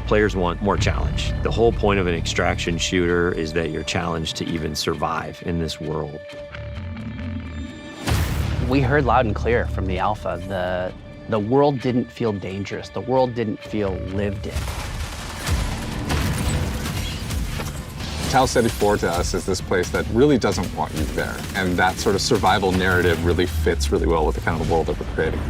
Players want more challenge. The whole point of an extraction shooter is that you're challenged to even survive in this world. We heard loud and clear from the alpha, the world didn't feel dangerous. The world didn't feel lived in. Tau Ceti 4 to us is this place that really doesn't want you there. And that sort of survival narrative really fits really well with the kind of world that we're creating.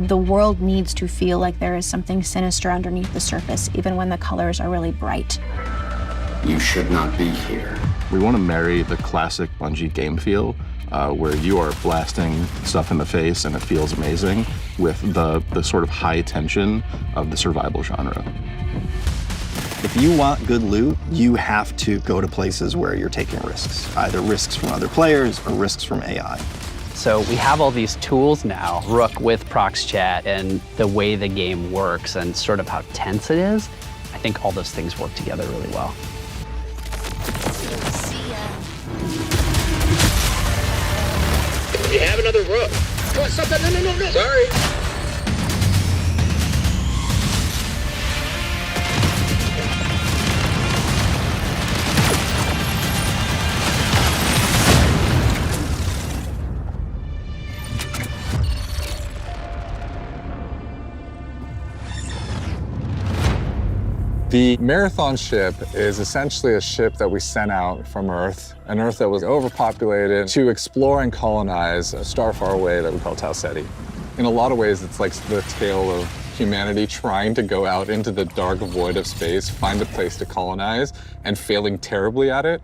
The world needs to feel like there is something sinister underneath the surface, even when the colors are really bright. You should not be here. We want to marry the classic Bungie game feel, where you are blasting stuff in the face and it feels amazing, with the sort of high tension of the survival genre. If you want good loot, you have to go to places where you're taking risks, either risks from other players or risks from AI. So we have all these tools now, Rook with Prox Chat and the way the game works and sort of how tense it is. I think all those things work together really well. You have another Rook. Come on, stop that. No. Sorry. The Marathon ship is essentially a ship that we sent out from Earth, an Earth that was overpopulated, to explore and colonize a star far away that we call Tau Ceti. In a lot of ways, it's like the tale of humanity trying to go out into the dark void of space, find a place to colonize, and failing terribly at it.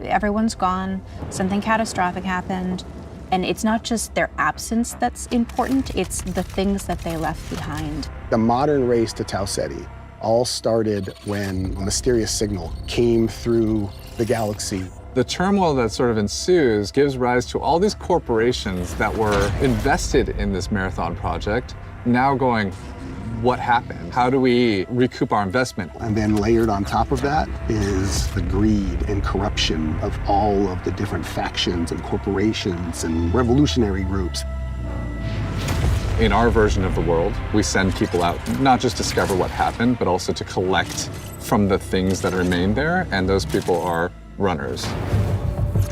Everyone's gone, something catastrophic happened, and it's not just their absence that's important, it's the things that they left behind. The modern race to Tau Ceti all started when a mysterious signal came through the galaxy. The turmoil that sort of ensues gives rise to all these corporations that were invested in this Marathon project, now going, what happened? How do we recoup our investment? And then layered on top of that is the greed and corruption of all of the different factions and corporations and revolutionary groups. In our version of the world, we send people out not just to discover what happened, but also to collect from the things that remain there, and those people are runners.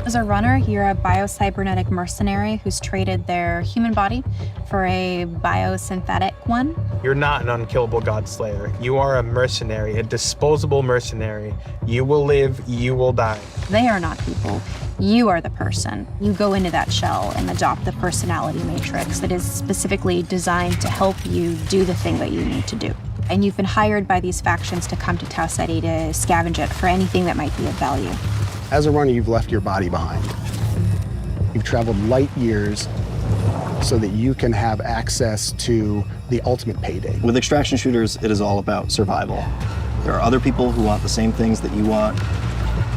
As a runner, you're a biocybernetic mercenary who's traded their human body for a biosynthetic one. You're not an unkillable god slayer. You are a mercenary, a disposable mercenary. You will live, you will die. They are not people. You are the person. You go into that shell and adopt the personality matrix that is specifically designed to help you do the thing that you need to do. And you've been hired by these factions to come to Tau Ceti to scavenge it for anything that might be of value. As a runner, you've left your body behind. You've traveled light years so that you can have access to the ultimate payday. With extraction shooters, it is all about survival. There are other people who want the same things that you want,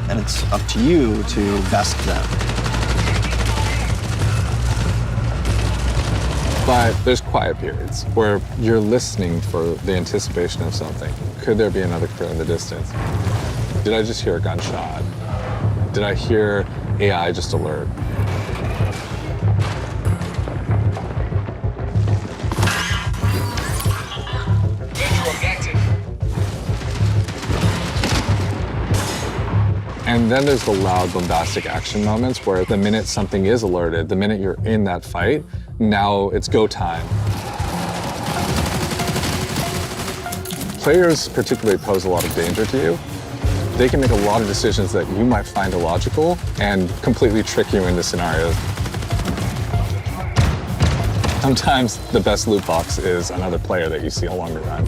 and it's up to you to best them. But there's quiet periods where you're listening for the anticipation of something. Could there be another crew in the distance? Did I just hear a gunshot? Did I hear AI just alert? And then there's the loud, bombastic action moments where the minute something is alerted, the minute you're in that fight, now it's go time. Players particularly pose a lot of danger to you. They can make a lot of decisions that you might find illogical and completely trick you into scenarios. Sometimes the best loot box is another player that you see along the run.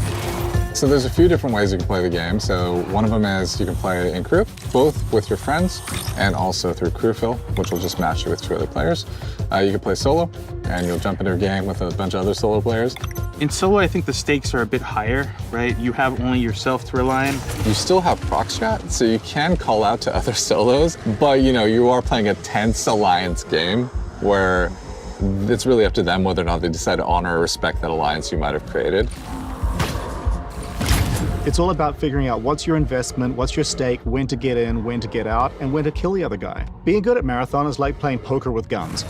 So there's a few different ways you can play the game. So one of them is you can play in group, both with your friends and also through crew fill, which will just match you with 2 other players. You can play solo, and you'll jump into a game with a bunch of other solo players. In solo, I think the stakes are a bit higher, right? You have only yourself to rely on. You still have prox chat, so you can call out to other solos, but you are playing a tense alliance game where it's really up to them whether or not they decide to honor or respect that alliance you might have created. It's all about figuring out what's your investment, what's your stake, when to get in, when to get out, and when to kill the other guy. Being good at Marathon is like playing poker with guns.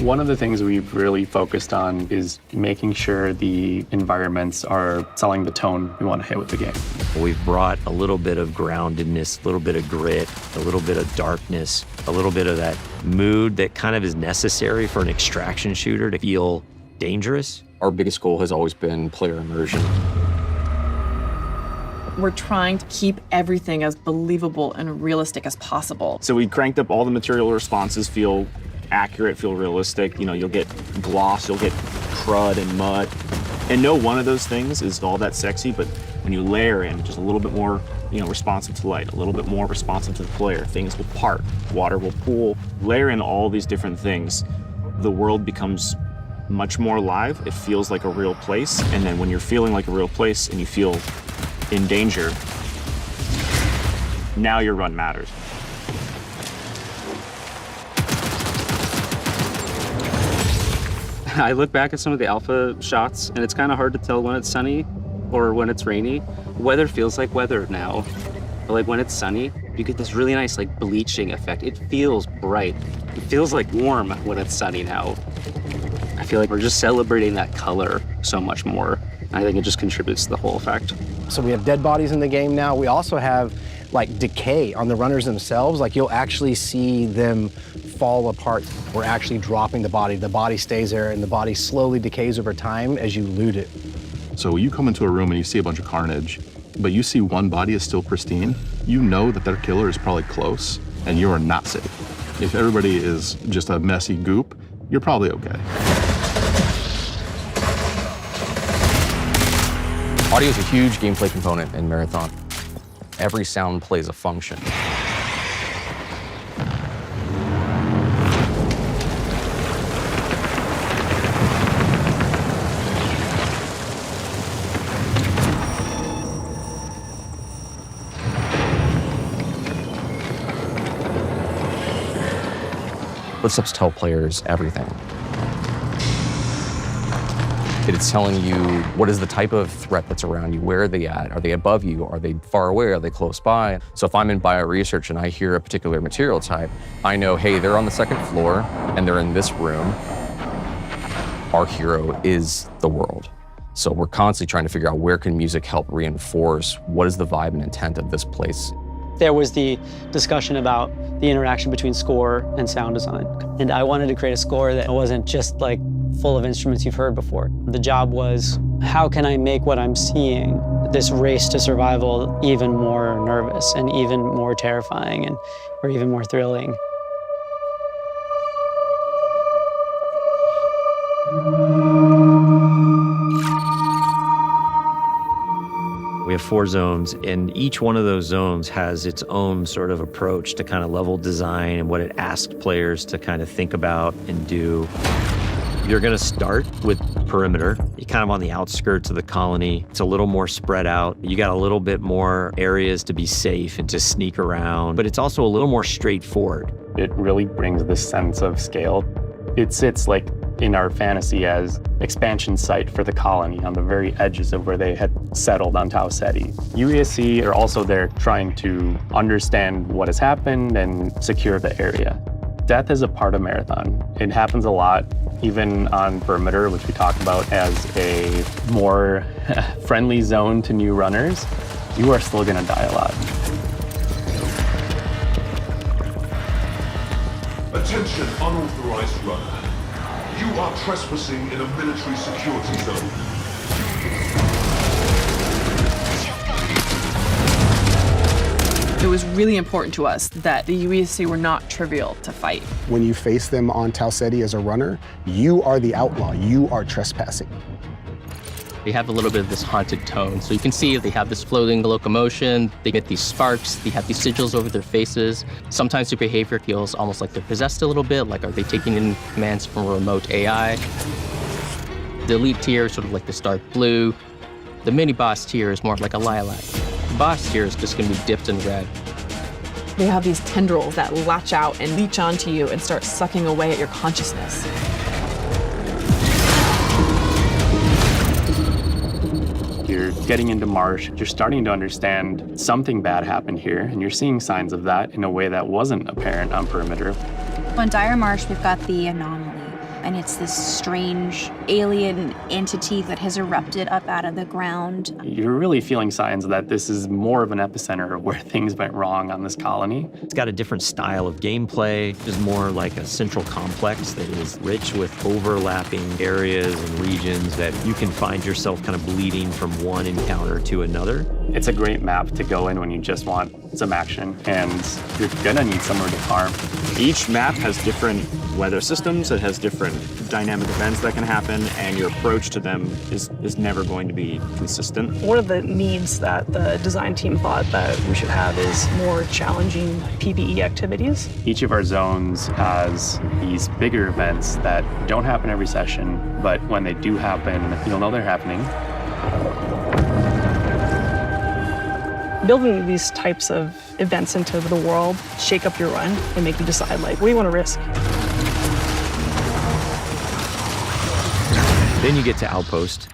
One of the things we've really focused on is making sure the environments are selling the tone we want to hit with the game. We've brought a little bit of groundedness, a little bit of grit, a little bit of darkness, a little bit of that mood that kind of is necessary for an extraction shooter to feel dangerous. Our biggest goal has always been player immersion. We're trying to keep everything as believable and realistic as possible. So we cranked up all the material responses, feel accurate, feel realistic. You know, you'll get gloss, you'll get crud and mud. And no one of those things is all that sexy, but when you layer in just a little bit more, responsive to light, a little bit more responsive to the player, things will part, water will pool. Layer in all these different things, the world becomes much more alive. It feels like a real place. And then when you're feeling like a real place and you feel in danger, now your run matters. I look back at some of the alpha shots, and it's kind of hard to tell when it's sunny or when it's rainy. Weather feels like weather now. But like when it's sunny, you get this really nice like bleaching effect. It feels bright. It feels like warm when it's sunny now. I feel like we're just celebrating that color so much more. I think it just contributes to the whole effect. So we have dead bodies in the game now. We also have like decay on the runners themselves. Like you'll actually see them fall apart. We're actually dropping the body stays there, and the body slowly decays over time as you loot it. So you come into a room and you see a bunch of carnage, but you see one body is still pristine, you know that their killer is probably close, and you are not safe. If everybody is just a messy goop, you're probably okay. Audio is a huge gameplay component in Marathon. Every sound plays a function. Footsteps tell players everything. It's telling you what is the type of threat that's around you. Where are they at? Are they above you? Are they far away? Are they close by? So if I'm in bioresearch and I hear a particular material type, I know, hey, they're on the second floor and they're in this room. Our hero is the world. So we're constantly trying to figure out where can music help reinforce what is the vibe and intent of this place. There was the discussion about the interaction between score and sound design. And I wanted to create a score that wasn't just like full of instruments you've heard before. The job was, how can I make what I'm seeing, this race to survival, even more nervous and even more terrifying or even more thrilling? We have 4 zones, and each one of those zones has its own sort of approach to kind of level design and what it asks players to kind of think about and do. You're going to start with perimeter. You're kind of on the outskirts of the colony. It's a little more spread out. You got a little bit more areas to be safe and to sneak around, but it's also a little more straightforward. It really brings this sense of scale. It sits like in our fantasy as expansion site for the colony on the very edges of where they had settled on Tau Ceti. UESC are also there trying to understand what has happened and secure the area. Death is a part of Marathon. It happens a lot, even on perimeter, which we talk about as a more friendly zone to new runners. You are still gonna die a lot. Attention, unauthorized runner. You are trespassing in a military security zone. It was really important to us that the UESC were not trivial to fight. When you face them on Tau Ceti as a runner, you are the outlaw. You are trespassing. They have a little bit of this haunted tone. So you can see they have this floating locomotion, they get these sparks, they have these sigils over their faces. Sometimes their behavior feels almost like they're possessed a little bit, like are they taking in commands from a remote AI? The elite tier is sort of like this dark blue. The mini boss tier is more like a lilac. The boss tier is just gonna be dipped in red. They have these tendrils that latch out and leech onto you and start sucking away at your consciousness. you're getting into marsh, you're starting to understand something bad happened here, and you're seeing signs of that in a way that wasn't apparent on perimeter. On Dire Marsh, we've got the anomaly, and it's this strange alien entity that has erupted up out of the ground. You're really feeling signs that this is more of an epicenter of where things went wrong on this colony. It's got a different style of gameplay. It's more like a central complex that is rich with overlapping areas and regions that you can find yourself kind of bleeding from one encounter to another. It's a great map to go in when you just want some action, and you're gonna need somewhere to farm. Each map has different weather systems, it has different dynamic events that can happen, and your approach to them is never going to be consistent. One of the needs that the design team thought that we should have is more challenging PvE activities. Each of our zones has these bigger events that don't happen every session, but when they do happen, you'll know they're happening. Building these types of events into the world shake up your run and make you decide, like, what do you want to risk? Then you get to Outpost.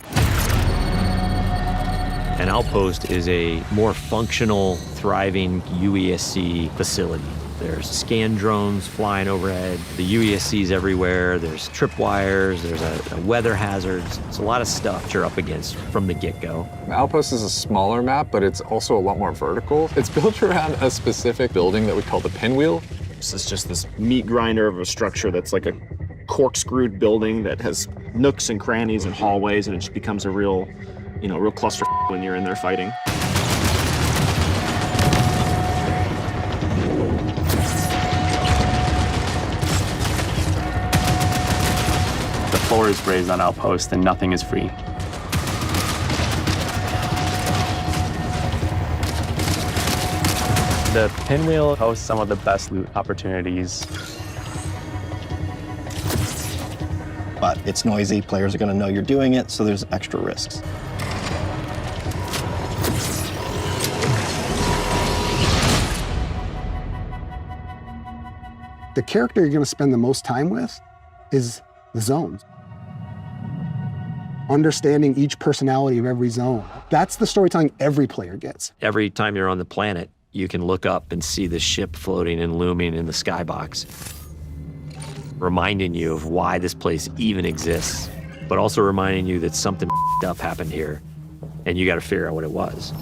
And Outpost is a more functional, thriving UESC facility. There's scan drones flying overhead, the UESC's everywhere, there's tripwires, there's a weather hazards. It's a lot of stuff you're up against from the get-go. Outpost is a smaller map, but it's also a lot more vertical. It's built around a specific building that we call the pinwheel. This is just this meat grinder of a structure that's like a corkscrewed building that has nooks and crannies and hallways, and it just becomes a real cluster when you're in there fighting. The floor is raised on Outpost and nothing is free. The pinwheel hosts some of the best loot opportunities. But it's noisy, players are going to know you're doing it, so there's extra risks. The character you're going to spend the most time with is the zones. Understanding each personality of every zone. That's the storytelling every player gets. Every time you're on the planet, you can look up and see the ship floating and looming in the skybox, reminding you of why this place even exists, but also reminding you that something up happened here, and you got to figure out what it was.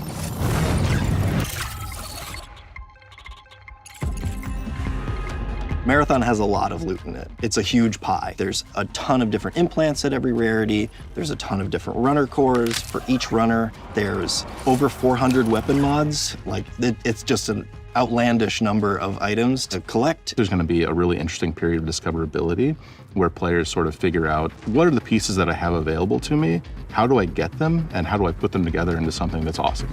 Marathon has a lot of loot in it. It's a huge pie. There's a ton of different implants at every rarity. There's a ton of different runner cores for each runner. There's over 400 weapon mods. Like, it's just an outlandish number of items to collect. There's going to be a really interesting period of discoverability where players sort of figure out, what are the pieces that I have available to me? How do I get them? And how do I put them together into something that's awesome?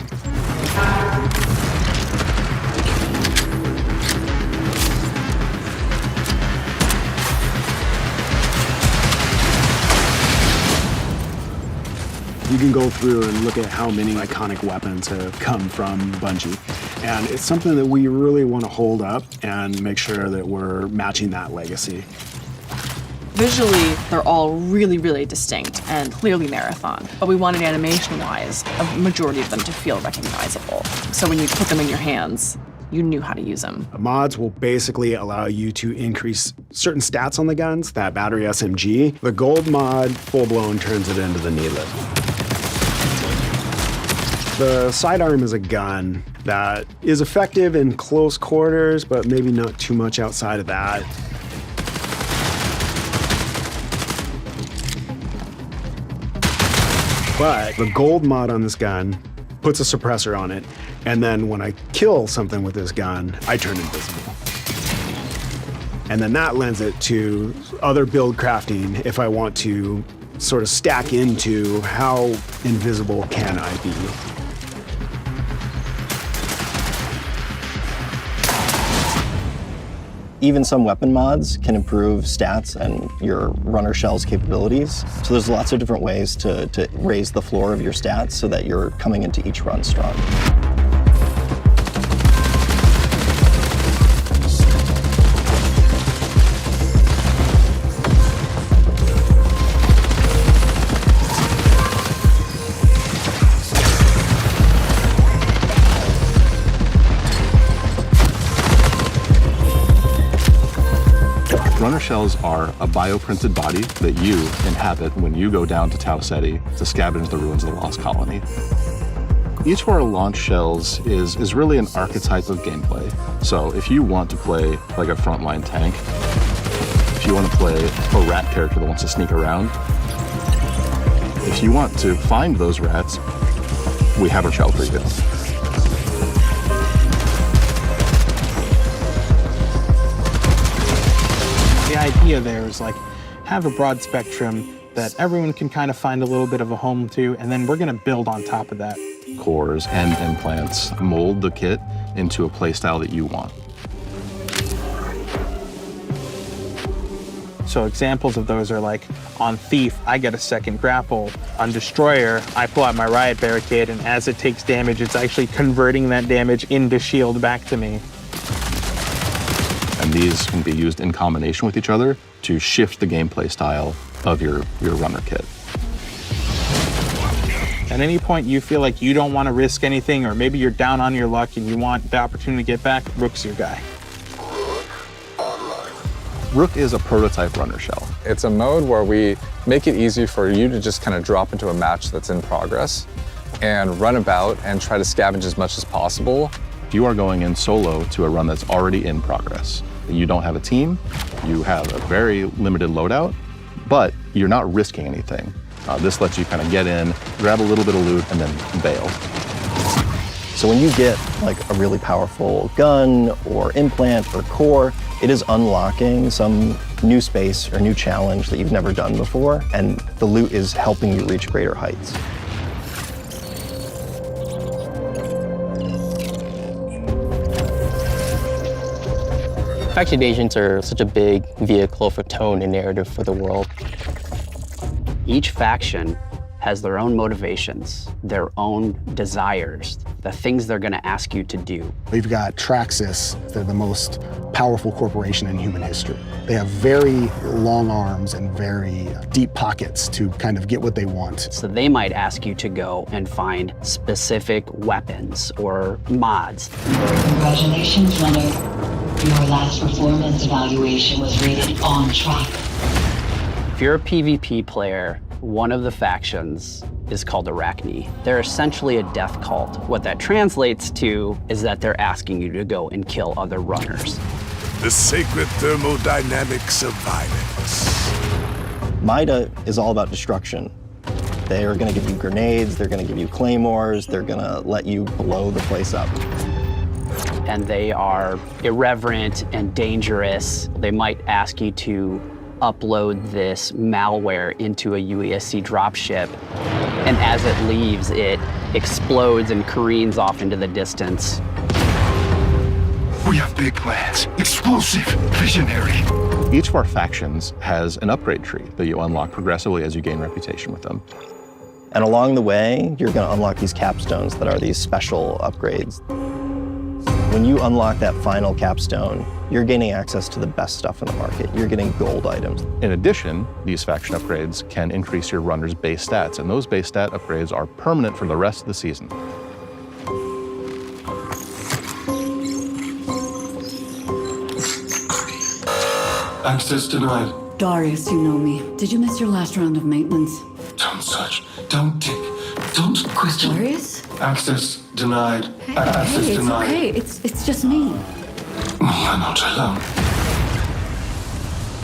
You can go through and look at how many iconic weapons have come from Bungie. And it's something that we really want to hold up and make sure that we're matching that legacy. Visually, they're all really, really distinct and clearly Marathon. But we wanted animation-wise, a majority of them to feel recognizable. So when you put them in your hands, you knew how to use them. Mods will basically allow you to increase certain stats on the guns, that battery SMG. The gold mod, full-blown, turns it into the needlet. The sidearm is a gun that is effective in close quarters, but maybe not too much outside of that. But the gold mod on this gun puts a suppressor on it, and then when I kill something with this gun, I turn invisible. And then that lends it to other build crafting if I want to sort of stack into how invisible can I be. Even some weapon mods can improve stats and your runner shell's capabilities. So there's lots of different ways to raise the floor of your stats so that you're coming into each run strong. Runner shells are a bioprinted body that you inhabit when you go down to Tau Ceti to scavenge the ruins of the Lost Colony. Each of our launch shells is really an archetype of gameplay. So if you want to play like a frontline tank, if you want to play a rat character that wants to sneak around, if you want to find those rats, we have a shell for you. The idea there is like, have a broad spectrum that everyone can kind of find a little bit of a home to, and then we're gonna build on top of that. Cores and implants mold the kit into a playstyle that you want. So examples of those are like, on Thief, I get a second grapple. On Destroyer, I pull out my Riot Barricade, and as it takes damage, it's actually converting that damage into shield back to me. And these can be used in combination with each other to shift the gameplay style of your runner kit. At any point you feel like you don't want to risk anything, or maybe you're down on your luck and you want the opportunity to get back, Rook's your guy. Rook is a prototype runner shell. It's a mode where we make it easy for you to just kind of drop into a match that's in progress and run about and try to scavenge as much as possible. You are going in solo to a run that's already in progress. You don't have a team, you have a very limited loadout, but you're not risking anything. This lets you kind of get in, grab a little bit of loot, and then bail. So when you get like a really powerful gun or implant or core, it is unlocking some new space or new challenge that you've never done before, and the loot is helping you reach greater heights. Faction agents are such a big vehicle for tone and narrative for the world. Each faction has their own motivations, their own desires, the things they're going to ask you to do. We've got Traxxas. They're the most powerful corporation in human history. They have very long arms and very deep pockets to kind of get what they want. So they might ask you to go and find specific weapons or mods. Congratulations, runner. Your last performance evaluation was rated on track. If you're a PvP player, one of the factions is called Arachne. They're essentially a death cult. What that translates to is that they're asking you to go and kill other runners. The sacred thermodynamics of violence. MIDA is all about destruction. They are going to give you grenades, they're going to give you claymores, they're going to let you blow the place up. And they are irreverent and dangerous. They might ask you to upload this malware into a UESC dropship, and as it leaves, it explodes and careens off into the distance. We have big plans. Explosive, visionary. Each of our factions has an upgrade tree that you unlock progressively as you gain reputation with them. And along the way, you're going to unlock these capstones that are these special upgrades. When you unlock that final capstone, you're gaining access to the best stuff in the market. You're getting gold items. In addition, these faction upgrades can increase your runner's base stats, and those base stat upgrades are permanent for the rest of the season. Access denied. Darius, you know me. Did you miss your last round of maintenance? Don't search. Don't tick. Don't question. Darius? Access denied. Hey, Access it's denied. okay. It's just me. You're not alone.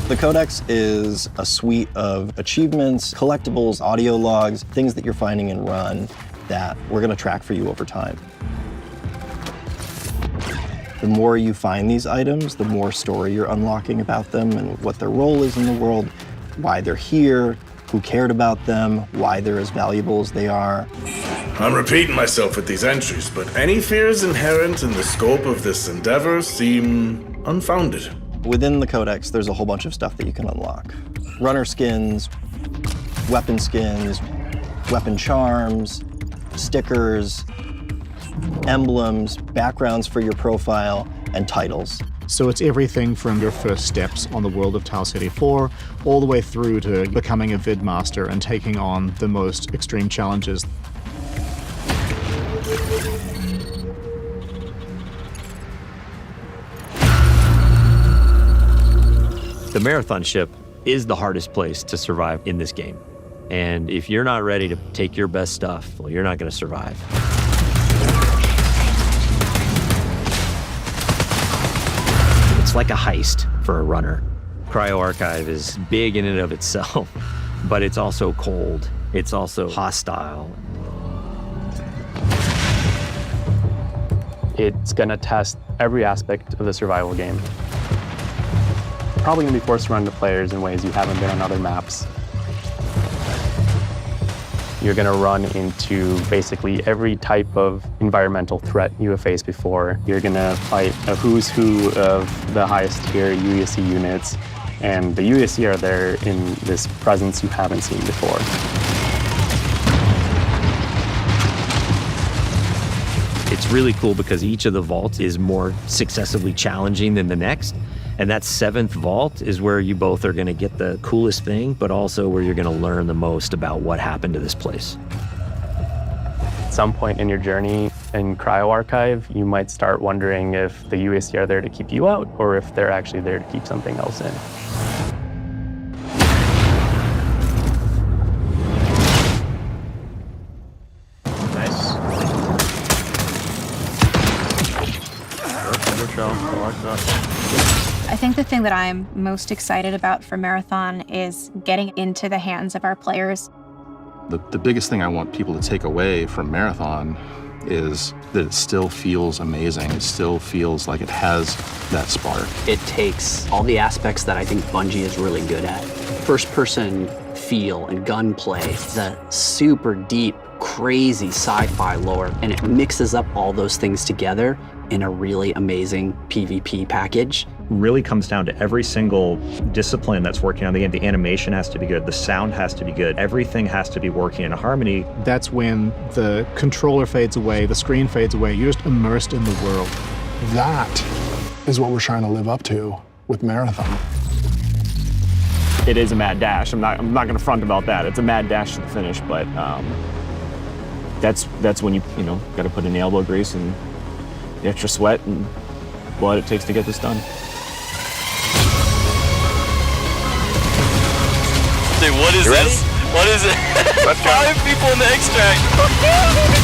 The Codex is a suite of achievements, collectibles, audio logs, things that you're finding in Run that we're going to track for you over time. The more you find these items, the more story you're unlocking about them and what their role is in the world, why they're here, who cared about them, why they're as valuable as they are. I'm repeating myself with these entries, but any fears inherent in the scope of this endeavor seem unfounded. Within the Codex, there's a whole bunch of stuff that you can unlock. Runner skins, weapon charms, stickers, emblems, backgrounds for your profile, and titles. So it's everything from your first steps on the world of Tau Ceti 4, all the way through to becoming a vid master and taking on the most extreme challenges. The Marathon ship is the hardest place to survive in this game. And if you're not ready to take your best stuff, well, you're not going to survive. It's like a heist for a runner. Cryo Archive is big in and of itself, but it's also cold. It's also hostile. It's gonna test every aspect of the survival game. Probably gonna be forced to run to players in ways you haven't been on other maps. You're gonna run into basically every type of environmental threat you have faced before. You're gonna fight a who's who of the highest tier UESC units, and the UESC are there in this presence you haven't seen before. It's really cool because each of the vaults is more successively challenging than the next. And that 7th vault is where you both are going to get the coolest thing, but also where you're going to learn the most about what happened to this place. At some point in your journey in Cryo Archive, you might start wondering if the UESC are there to keep you out or if they're actually there to keep something else in. Nice. I think the thing that I'm most excited about for Marathon is getting into the hands of our players. The biggest thing I want people to take away from Marathon is that it still feels amazing. It still feels like it has that spark. It takes all the aspects that I think Bungie is really good at. First-person feel and gunplay, the super deep, crazy sci-fi lore, and it mixes up all those things together in a really amazing PvP package. Really comes down to every single discipline that's working on the game. The animation has to be good, the sound has to be good, everything has to be working in harmony. That's when the controller fades away, the screen fades away, you're just immersed in the world. That is what we're trying to live up to with Marathon. It is a mad dash. I'm not going to front about that. It's a mad dash to the finish, but that's when you got to put in the elbow grease and the extra sweat and blood it takes to get this done. Dude, what is this? What is it? 5 people in the extract.